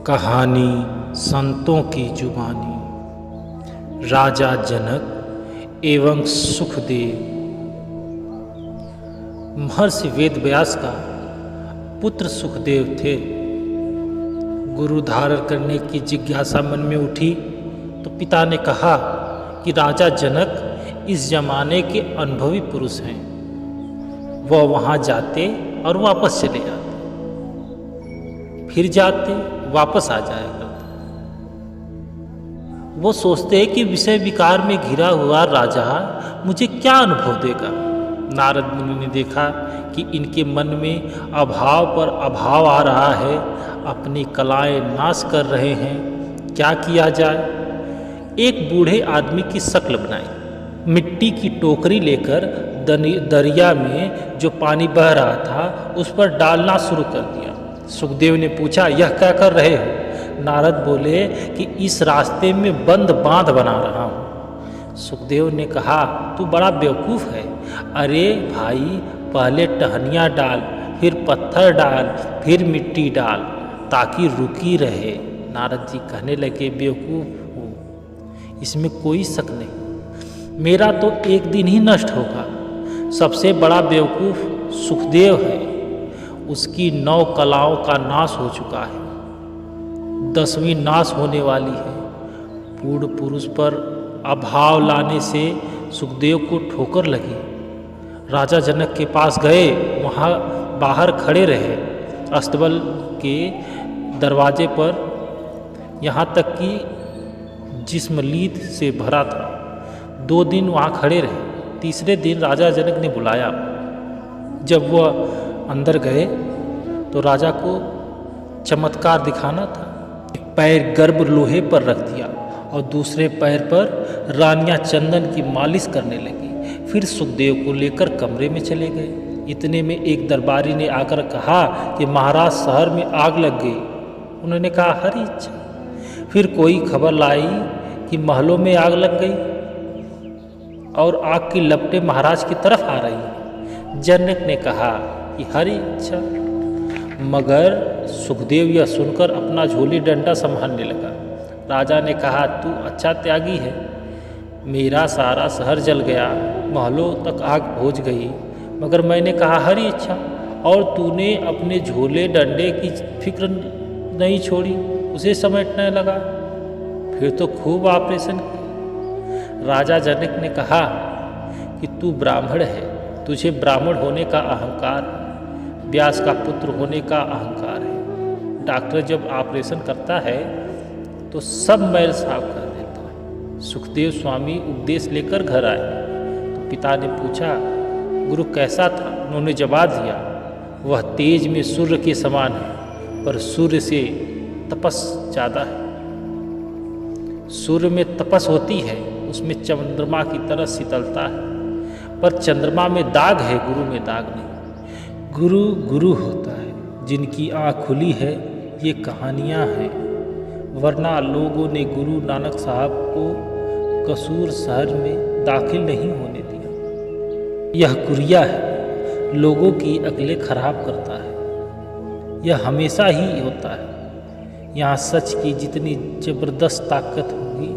कहानी संतों की जुबानी। राजा जनक एवं सुखदेव। महर्षि वेदव्यास का पुत्र सुखदेव थे। गुरु धारण करने की जिज्ञासा मन में उठी तो पिता ने कहा कि राजा जनक इस जमाने के अनुभवी पुरुष हैं, वह वहाँ जाते और वापस चले जाते, फिर जाते वापस आ जाया करते। वो सोचते हैं कि विषय विकार में घिरा हुआ राजा मुझे क्या अनुभव देगा। नारद मुनि ने देखा कि इनके मन में अभाव पर अभाव आ रहा है, अपनी कलाएं नाश कर रहे हैं, क्या किया जाए। एक बूढ़े आदमी की शक्ल बनाई, मिट्टी की टोकरी लेकर दरिया में जो पानी बह रहा था उस पर डालना शुरू कर दिया। सुखदेव ने पूछा, यह क्या कर रहे हो? नारद बोले कि इस रास्ते में बंद बांध बना रहा हूँ। सुखदेव ने कहा, तू बड़ा बेवकूफ़ है। अरे भाई, पहले टहनियाँ डाल, फिर पत्थर डाल, फिर मिट्टी डाल, ताकि रुकी रहे। नारद जी कहने लगे, बेवकूफ़ हूँ, इसमें कोई शक नहीं, मेरा तो एक दिन ही नष्ट होगा। सबसे बड़ा बेवकूफ़ सुखदेव है, उसकी 9 कलाओं का नाश हो चुका है, 10वीं नाश होने वाली है। पूर्ण पुरुष पर अभाव लाने से सुखदेव को ठोकर लगी। राजा जनक के पास गए, वहाँ बाहर खड़े रहे अस्तबल के दरवाजे पर, यहाँ तक कि जिस्म लीद से भरा था। 2 दिन वहाँ खड़े रहे। तीसरे दिन राजा जनक ने बुलाया। जब वह अंदर गए तो राजा को चमत्कार दिखाना था। एक पैर गर्भ लोहे पर रख दिया और दूसरे पैर पर रानियां चंदन की मालिश करने लगी। फिर सुखदेव को लेकर कमरे में चले गए। इतने में एक दरबारी ने आकर कहा कि महाराज, शहर में आग लग गई। उन्होंने कहा, हरी इच्छा। फिर कोई खबर लाई कि महलों में आग लग गई और आग की लपटें महाराज की तरफ आ रही हैं। जनक ने कहा कि हरी इच्छा। मगर सुखदेव यह सुनकर अपना झोली डंडा संभालने लगा। राजा ने कहा, तू अच्छा त्यागी है, मेरा सारा शहर जल गया, महलों तक आग पहुँच गई, मगर मैंने कहा हरी इच्छा, और तूने अपने झोले डंडे की फिक्र नहीं छोड़ी, उसे समेटने लगा। फिर तो खूब ऑपरेशन किया। राजा जनक ने कहा कि तू ब्राह्मण है, तुझे ब्राह्मण होने का अहंकार है, व्यास का पुत्र होने का अहंकार है। डॉक्टर जब ऑपरेशन करता है तो सब मैल साफ कर देता है। सुखदेव स्वामी उपदेश लेकर घर आए तो पिता ने पूछा, गुरु कैसा था? उन्होंने जवाब दिया, वह तेज में सूर्य के समान है, पर सूर्य से तपस ज़्यादा है। सूर्य में तपस होती है, उसमें चंद्रमा की तरह शीतलता है, पर चंद्रमा में दाग है, गुरु में दाग नहीं। गुरु गुरु होता है, जिनकी आँख खुली है, ये कहानियाँ हैं, वरना लोगों ने गुरु नानक साहब को कसूर शहर में दाखिल नहीं होने दिया। यह कुरिया है, लोगों की अक्लें खराब करता है। यह हमेशा ही होता है। यहाँ सच की जितनी ज़बरदस्त ताकत होगी,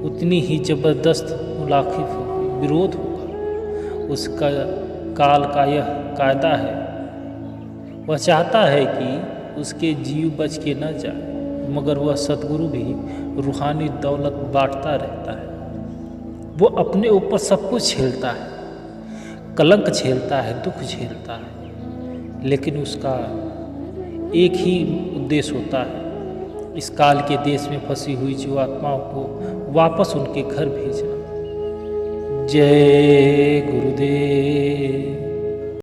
उतनी ही ज़बरदस्त मुलाखिफ होगी, विरोध होगा। उसका काल का यह कायदा है, वह चाहता है कि उसके जीव बच के न जाए, मगर वह सतगुरु भी रूहानी दौलत बांटता रहता है। वो अपने ऊपर सब कुछ झेलता है, कलंक झेलता है, दुख झेलता है, लेकिन उसका एक ही उद्देश्य होता है, इस काल के देश में फंसी हुई जीवात्माओं को वापस उनके घर भेजना। जय गुरुदेव।